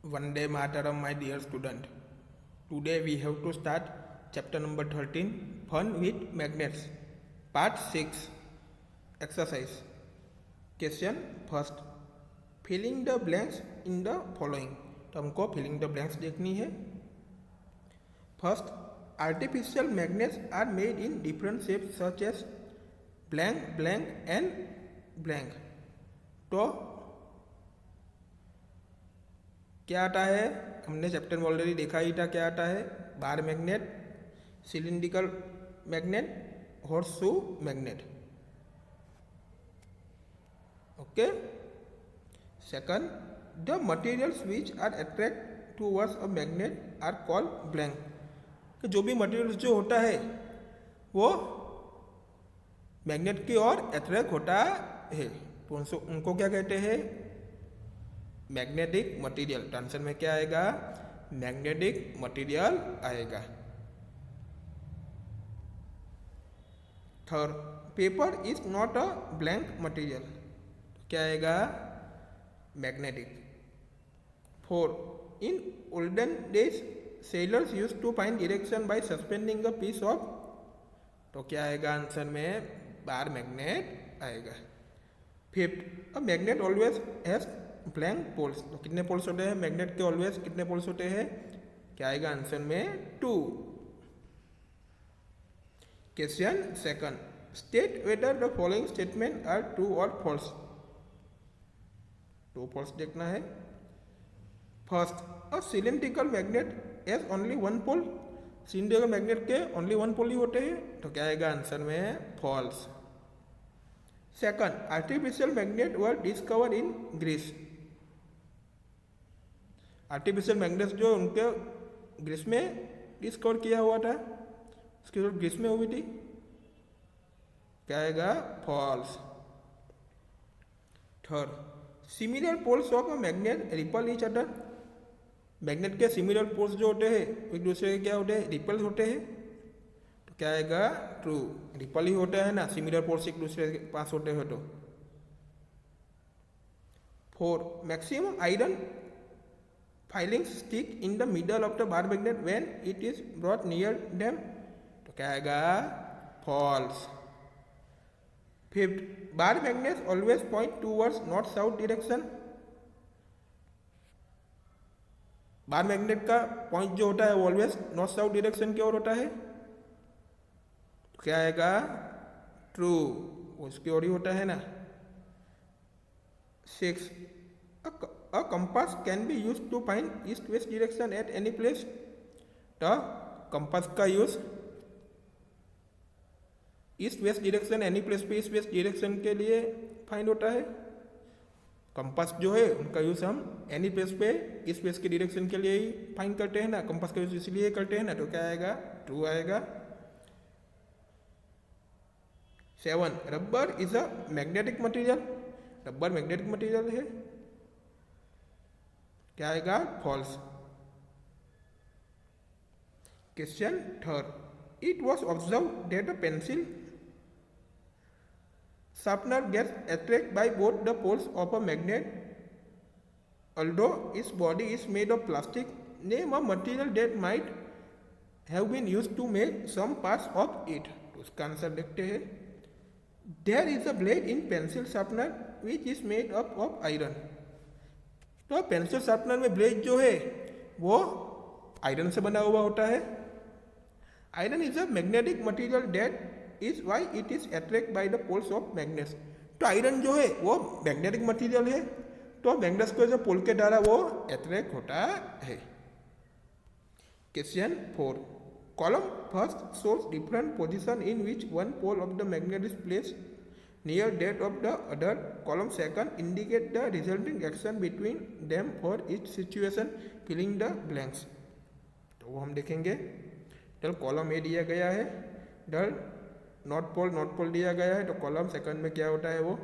Vande Mataram, my dear student. Today we have to start chapter number 13, Fun with Magnets, part 6, exercise. Question first, filling the blanks in the following. तो हमको filling the blanks देखनी है. First, artificial magnets are made in different shapes such as blank, blank and blank. तो क्या आता है, हमने chapter में ऑलरेडी देखा ही था. क्या आता है? Bar magnet, cylindrical magnet, horseshoe magnet. Okay. Second, the materials which are attract towards a magnet are called blank. कि जो भी मटेरियल्स जो होता है वो मैग्नेट की ओर अट्रैक्ट होता है तो उनको क्या कहते हैं? Magnetic material. तो आंसर में क्या आएगा? मैग्नेटिक मटेरियल आएगा. Third, paper is not a blank material. क्या आएगा? Magnetic. Fourth, in olden days sailors used to find direction by suspending a piece of. तो क्या आएगा आंसर में? बार मैग्नेट आएगा. Fifth, a magnet always has blank poles. तो कितने poles होते हैं मैग्नेट के? ऑलवेज कितने पोल्स होते हैं? क्या आएगा आंसर में? 2. Question second, state whether the following statement are true और फॉल्स. ट्रू फॉल्स देखना है. First, a cylindrical magnet has only one pole. Cylindrical magnet के ओनली वन पोल ही होते हैं. तो क्या आएगा आंसर में? False. Second, artificial magnet were discover in Greece. Artificial magnet जो उनके ग्रीस में डिस्कवर किया हुआ था, उसकी जरूरत ग्रीस में हुई थी. क्या आएगा? False. Third, similar poles of a magnet repel each other. Magnet के सिमिलर पोल्स जो होते हैं एक दूसरे के क्या होते हैं? रिपल होते हैं. तो क्या आएगा? ट्रू. रिपल ही होता है ना, सिमिलर पोल्स एक दूसरे के पास होते हैं. तो four, maximum iron filings stick in the middle of the bar magnet when it is brought near them. तो क्या आएगा? false. Fifth, bar magnets always point towards north south direction. Bar magnet का पॉइंट जो होता है वो always north south direction की ओर होता है. तो क्या आएगा? ट्रू. उसकी ओर ही होता है ना. 6, a compass can be used to find east west direction at any place. तो कंपास का use east west direction any place पे ईस्ट वेस्ट डायरेक्शन के लिए फाइंड होता है. कंपास जो है उनका यूज हम एनी प्लेस पे ईस्ट वेस्ट के डायरेक्शन के लिए ही फाइंड करते हैं ना. कंपास का यूज इसलिए करते हैं ना. तो क्या आएगा? ट्रू आएगा. 7, rubber is a magnetic material. Rubber magnetic material है. क्या आएगा? False. Question third, it was observe that a pencil sharpener gets attracted by both the poles of a magnet although its body is made of plastic. Name a material that might have been used to make some parts of it. तो उसका answer देखते हैं. There is a blade in pencil sharpener which is made up of iron. तो pencil sharpener में blade जो है वो iron से बना हुआ होता है. Iron is a magnetic material that is why it is attract by the poles of magnets. तो आयरन जो है वो मैग्नेटिक मटेरियल है. तो मैग्नेट्स को जो पोल के द्वारा वो अट्रैक्ट होता है. Question 4, column first shows different position in which one pole of the magnet is placed near that of the other. Column second indicate the resulting action between them for each situation. Filling the blanks. तो वो हम देखेंगे. डल column A दिया गया है, डल north pole दिया गया है. तो कॉलम सेकंड में क्या होता है? वो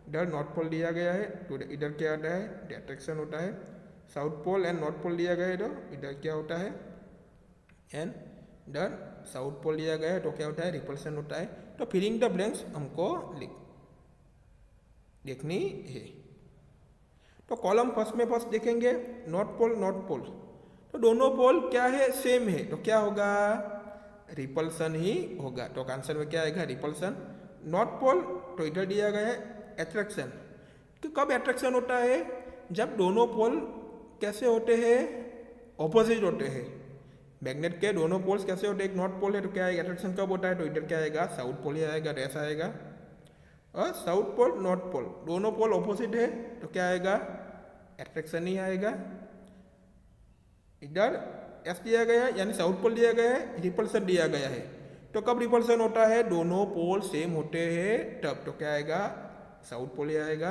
डल नॉर्थ पोल दिया गया है. तो इधर क्या होता है? अट्रैक्शन होता है. South pole and north pole दिया गया है. तो इधर क्या होता है? एंड डल साउथ पोल दिया गया है. तो क्या होता है? रिपल्सन होता है. तो फिलिंग द ब्लैंक्स हमको देखनी है. तो कॉलम फर्स्ट में फर्स्ट देखेंगे नॉर्थ पोल नॉर्थ पोल, तो दोनों पोल क्या है सेम है, तो क्या होगा रिपल्सन ही होगा। तो आंसर में क्या आएगा रिपल्सन। नॉर्थ पोल तो इधर दिया गया है एट्रैक्शन, तो कब एट्रैक्शन होता है जब दोनों पोल कैसे होते हैं ऑपोजिट होते हैं। मैग्नेट के दोनों पोल्स कैसे होते हैं, एक नॉर्थ पोल है तो क्या है एट्रैक्शन कब होता है, तो इधर क्या आएगा साउथ पोल ही आएगा, तो ऐसा आएगा। और साउथ पोल नॉर्थ पोल दोनों पोल ऑपोजिट है तो क्या आएगा एट्रैक्शन ही आएगा। इधर एस दिया गया है यानी साउथ पोल दिया गया है, रिपल्सन दिया गया है, तो कब रिपल्सन होता है दोनों पोल सेम होते हैं तब, तो क्या आएगा साउथ पोल ही आएगा।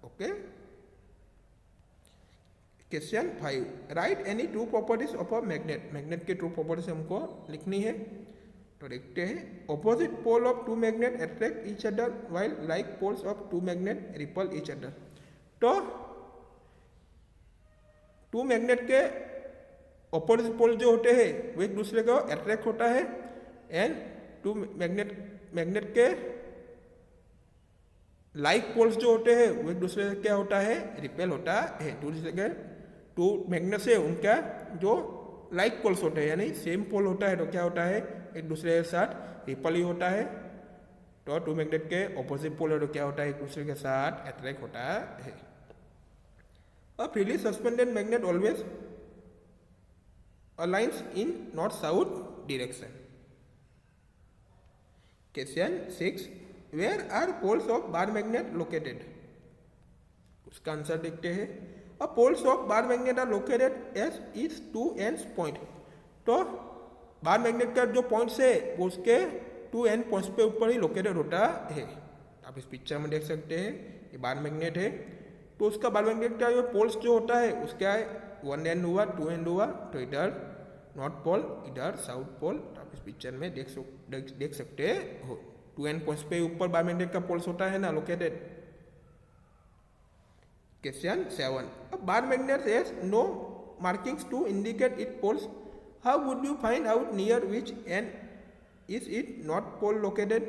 Okay. Question 5 write any true properties of a magnet. Magnet की ट्रू प्रॉपर्टीज हमको लिखनी है, तो देखते हैं। Opposite pole of two magnet attract each other while like poles of two magnet repel each other. तो टू मैग्नेट के opposite pole जो होते हैं वो एक दूसरे को अट्रैक्ट होता है, एंड टू मैग्नेट के लाइक पोल्स जो होते हैं वो एक दूसरे से क्या होता है रिपेल होता है। टू मैग्नेट से उनका जो लाइक पोल्स होते हैं यानी सेम पोल होता है तो क्या होता है एक दूसरे के साथ रिपल ही होता है। तो टू मैग्नेट के ऑपोजिट पोल है तो क्या होता है एक दूसरे के साथ अट्रैक्ट होता है। A freely suspended magnet always aligns in north-south direction. Question 6 Where are poles of bar magnet located? उसका आंसर देखते हैं। A poles of bar magnet are located as its two ends point. तो bar magnet का जो points है वो उसके to and points पे ऊपर ही लोकेटेड होता है। आप इस पिक्चर में देख सकते हैं ये बार मैग्नेट है, तो उसका बार मैग्नेट का जो पोल्स जो होता है उसका वन एंड हुआ टू एंड हुआ, तो इधर नॉर्थ पोल इधर साउथ पोल। तो आप इस पिक्चर में देख सकते हो टू एंड पॉइंट्स पे ऊपर बार मैग्नेट का पोल्स होता है ना located. Question 7 bar magnet has no markings to indicate it poles, how would you find out near which end is it north pole located?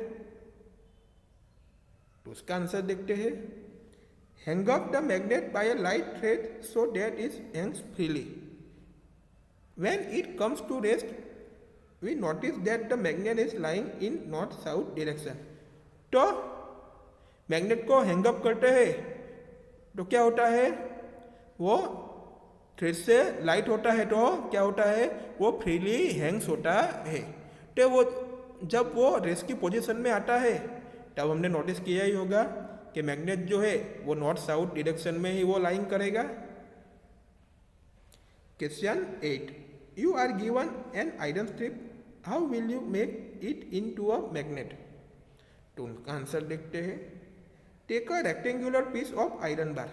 तो उसका आंसर देखते हैं। Hang up the magnet by a light thread so that it hangs freely. When it comes to rest, we notice that the magnet is lying in north-south direction. तो magnet को hang up करते हैं तो क्या होता है वो thread से लाइट होता है तो क्या होता है वो फ्रीली हैंग्स होता है। तो वो जब वो रेस्ट की पोजीशन में आता है तब हमने नोटिस किया ही होगा कि मैग्नेट जो है वो नॉर्थ साउथ डायरेक्शन में ही वो लाइन करेगा। Question 8 you are given an iron strip, how will you make it into a magnet? तो उनका आंसर देखते हैं। Take a rectangular piece of iron bar,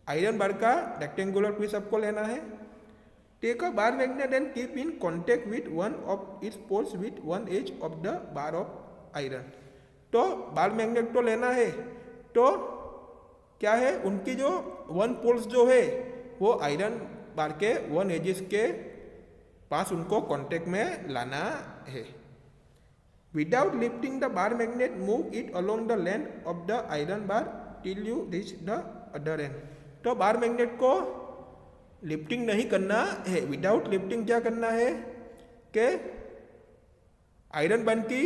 iron bar का रेक्टेंगुलर पीस आपको लेना है। Take a bar magnet and keep in contact with one of its poles with one edge of the bar of iron. तो bar magnet तो लेना है, तो क्या है उनकी जो वन पोल्स जो है वो आयरन बार के वन एजेस के पास उनको कांटेक्ट में लाना है। Without lifting the bar magnet move it along the length of the iron bar till you reach the other and. तो बार मैग्नेट को लिफ्टिंग नहीं करना है, विदाउट लिफ्टिंग क्या करना है कि आयरन बार की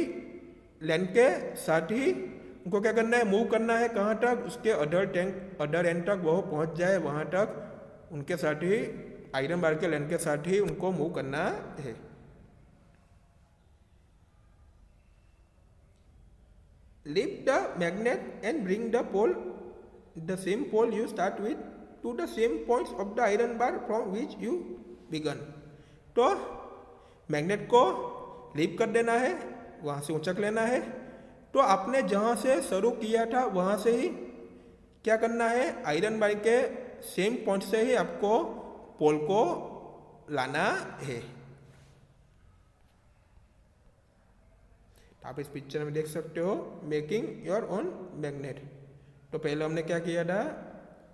लेंथ के साथ ही उनको क्या करना है मूव करना है, कहाँ तक उसके अदर एंड तक वो पहुँच जाए, वहाँ तक उनके साथ ही आयरन बार के लेंथ के साथ ही उनको मूव करना है। Lift the magnet and bring the pole the same pole you start with to the same points of the iron bar from which you began. तो मैग्नेट को लिफ्ट कर देना है, वहाँ से ऊंचक लेना है, तो आपने जहाँ से शुरू किया था वहाँ से ही क्या करना है आयरन बार के सेम पॉइंट से ही आपको पोल को लाना है। आप इस पिक्चर में देख सकते हो मेकिंग योर ओन मैग्नेट। तो पहले हमने क्या किया था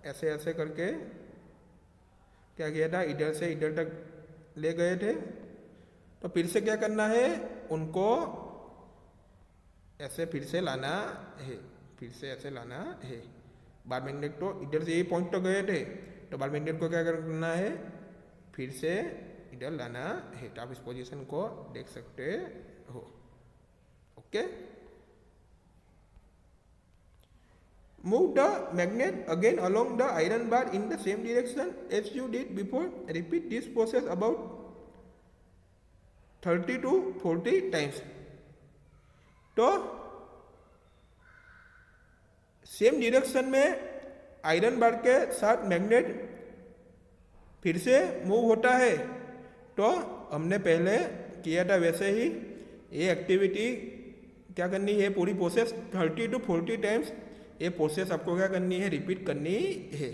ऐसे ऐसे करके क्या किया था इधर से इधर तक ले गए थे, तो फिर से क्या करना है उनको ऐसे फिर से लाना है, फिर से ऐसे लाना है। बार मैग्नेट तो इधर से ये पॉइंट तो गए थे, तो बार मैग्नेट को क्या करना है, फिर से इधर लाना है। तो आप इस पोजीशन को देख सकते हो। Okay, move the magnet again along the iron bar in the same direction as you did before, repeat this process about 30 to 40 times. तो सेम डायरेक्शन में आयरन बार के साथ मैग्नेट फिर से मूव होता है। तो हमने पहले किया था वैसे ही ये एक्टिविटी क्या करनी है, पूरी प्रोसेस 30 to 40 टाइम्स ये प्रोसेस आपको क्या करनी है, रिपीट करनी है।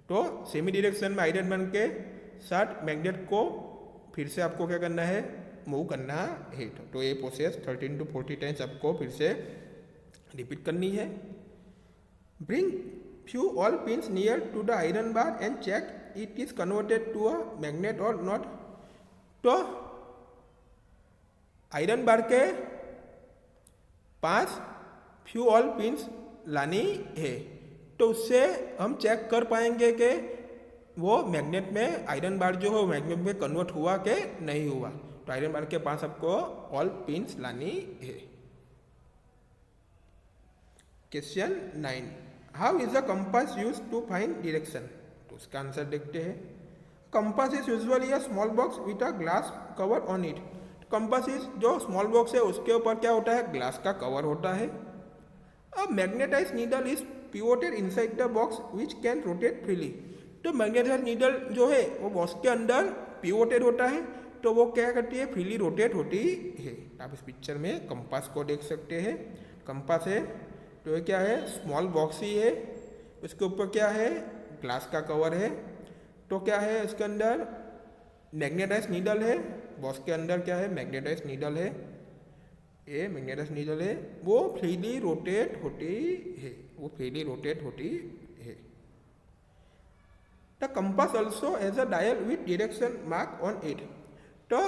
तो सेमी डायरेक्शन में आयरन बार के साथ मैग्नेट को फिर से आपको क्या करना है, मूव करना है। तो ये प्रोसेस 13 to 40 टाइम्स आपको फिर से रिपीट करनी है। Bring few all pins near to the iron bar and check it is converted to a magnet और नॉट। तो आयरन बार के पास फ्यू ऑल पिन्स लानी है, तो उससे हम चेक कर पाएंगे कि वो मैग्नेट में आयरन बार जो है मैग्नेट में कन्वर्ट हुआ कि नहीं हुआ। तो आयरन बार के पास आपको ऑल पिन्स लानी है। Question 9, how is the compass use to find direction. तो उसका आंसर देखते हैं। Compass is usually a small box with a glass cover on it. Compass is जो स्मॉल बॉक्स है उसके ऊपर क्या होता है, ग्लास का कवर होता है। A magnetised needle is pivoted inside the box which can rotate freely. तो मैग्नेटाइज्ड नीडल जो है वो बॉक्स के अंदर पिवोटेड होता है, तो वो क्या करती है, फ्रीली रोटेट होती है। आप इस पिक्चर में कंपास को देख सकते हैं। कंपास है तो ये क्या है, स्मॉल बॉक्स ही है, उसके ऊपर क्या है, ग्लास का कवर है। तो क्या है, इसके अंदर मैग्नेटाइज्ड नीडल है, बॉक्स के अंदर क्या है, मैग्नेटाइज्ड नीडल है। ये मैग्नेटाइज्ड नीडल है, वो फ्रीली रोटेट होती है, वो फ्रीली रोटेट होती है। The compass also has a dial with direction mark on it. तो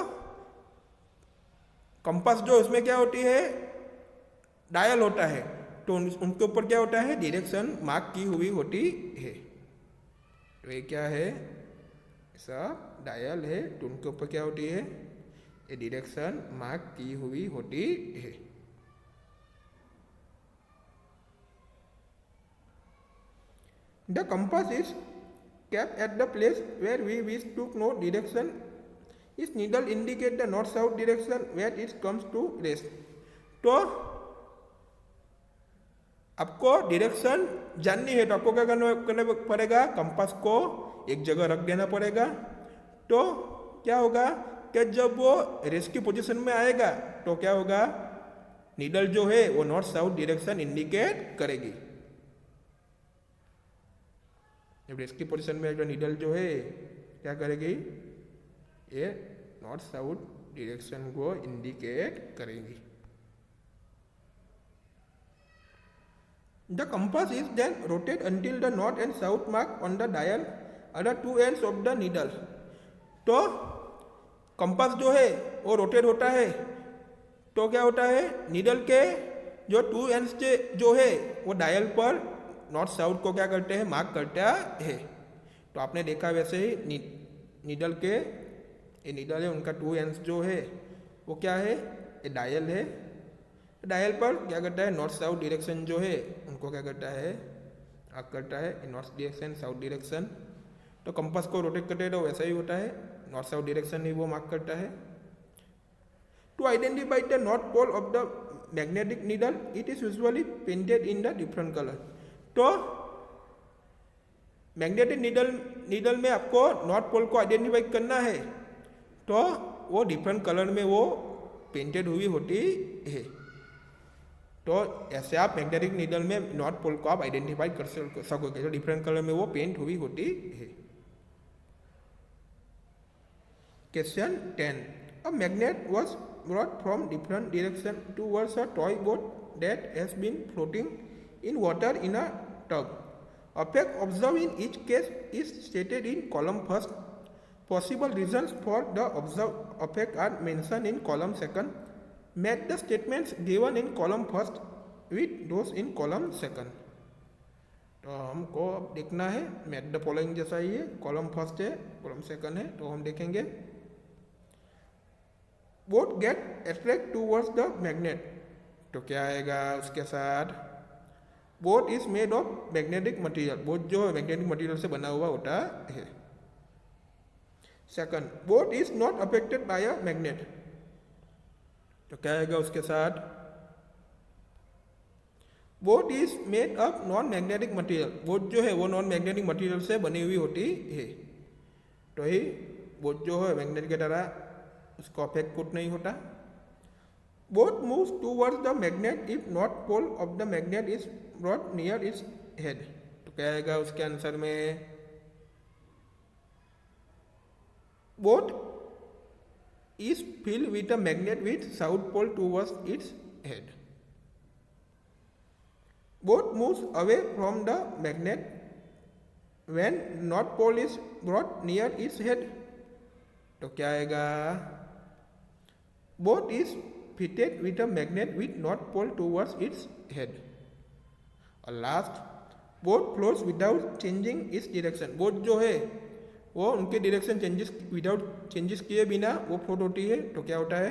कंपास जो उसमें क्या होती है, डायल होता है, तो उनके ऊपर क्या होता है, डायरेक्शन मार्क की हुई होती है। तो ये क्या है, ऐसा डायल है, तो उनके ऊपर क्या होती है, ये डायरेक्शन मार्क की हुई होती है। The compass is kept at the place where we wish to know direction. Its needle indicate the north south direction where it comes to rest. तो आपको डायरेक्शन जाननी है तो आपको क्या करना पड़ेगा, कंपास को एक जगह रख देना पड़ेगा। तो क्या होगा कि जब वो रेस्ट की पोजीशन में आएगा तो क्या होगा, नीडल जो है वो नॉर्थ साउथ डायरेक्शन इंडिकेट करेगी। जब रेस्ट की पोजीशन में जो नीडल जो है क्या करेगी, ये नॉर्थ साउथ डायरेक्शन को इंडिकेट करेगी। The compass is then rotate until the north and south mark on the dial are the two ends of the needle. तो कंपास जो है वो रोटेट होता है, तो क्या होता है, नीडल के जो टू एंड्स जो है वो डायल पर नॉर्थ साउथ को क्या करते हैं, मार्क करता है। तो आपने देखा वैसे ही नीडल के, ये नीडल है, उनका टू एंड्स जो है वो क्या है, ये डायल है। डायल पर क्या करता है, नॉर्थ साउथ डायरेक्शन जो है उनको क्या करता है, मार्क करता है, नॉर्थ डायरेक्शन साउथ डायरेक्शन। तो कंपास को रोटेट करते तो वैसा ही होता है, नॉर्थ साउथ डायरेक्शन ही वो मार्क करता है। To identify the north pole of the magnetic needle it is usually painted in the different colour. तो मैग्नेटिक नीडल में आपको नॉर्थ पोल को आइडेंटिफाई करना है, तो वो डिफरेंट कलर में वो पेंटेड हुई होती है। तो ऐसे आप मैग्नेटिक नीडल में नॉर्थ पोल को आप आइडेंटिफाई कर सकोगे, तो डिफरेंट कलर में वो पेंट हुई होती है। Question 10, a magnet was brought from different direction towards a toy boat that has been floating in water in a tub. Effect observed in each case is stated in column first. Possible reasons for the observed effect are mentioned in column second. Match the statements given in column first with those in column second. तो हमको अब देखना है match the following जैसा ही है, column first है column second है, तो हम देखेंगे both get attract towards the magnet, तो क्या आएगा उसके साथ, both is made of magnetic material, both जो मैग्नेटिक मटेरियल से बना हुआ होता है। Second, both is not affected by a magnet, तो क्या आएगा उसके साथ, both is made of non magnetic material, both जो है वो नॉन मैग्नेटिक मटेरियल से बनी हुई होती है, तो ही बोथ जो है मैग्नेट की तरह उसको अफेक्ट कुछ नहीं होता। Both moves towards the magnet if not pole of the magnet is brought near its head, तो क्या आएगा उसके आंसर में, both is filled with a magnet with south pole towards its head. Both moves away from the magnet when north pole is brought near its head, तो क्या आएगा, both is fitted with a magnet with north pole towards its head। और last, both flows without changing its direction, both जो है वो उनके direction changes without changes किए बिना वो फ्लोट होती है, तो क्या होता है,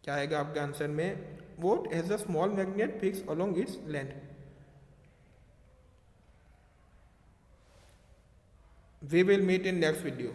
क्या आएगा आपके आंसर में, both has a small magnet fix along its length. We will meet in next video.